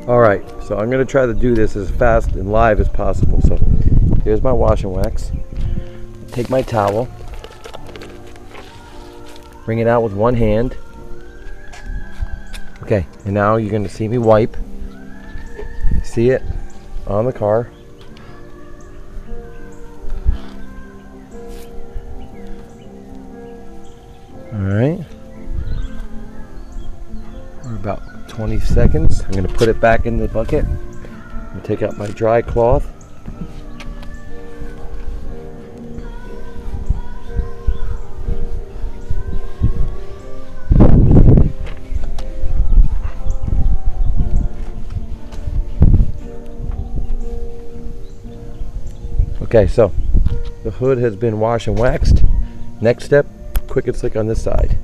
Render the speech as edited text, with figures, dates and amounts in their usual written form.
Alright, so I'm going to try to do this as fast and live as possible. So here's my wash and wax. Take my towel, bring it out with one hand. Okay, and now you're going to see me wipe. See it on the car. Alright. For about 20 seconds. I'm going to put it back in the bucket. I'm going to take out my dry cloth. Okay, so the hood has been washed and waxed. Next step, quick and slick on this side.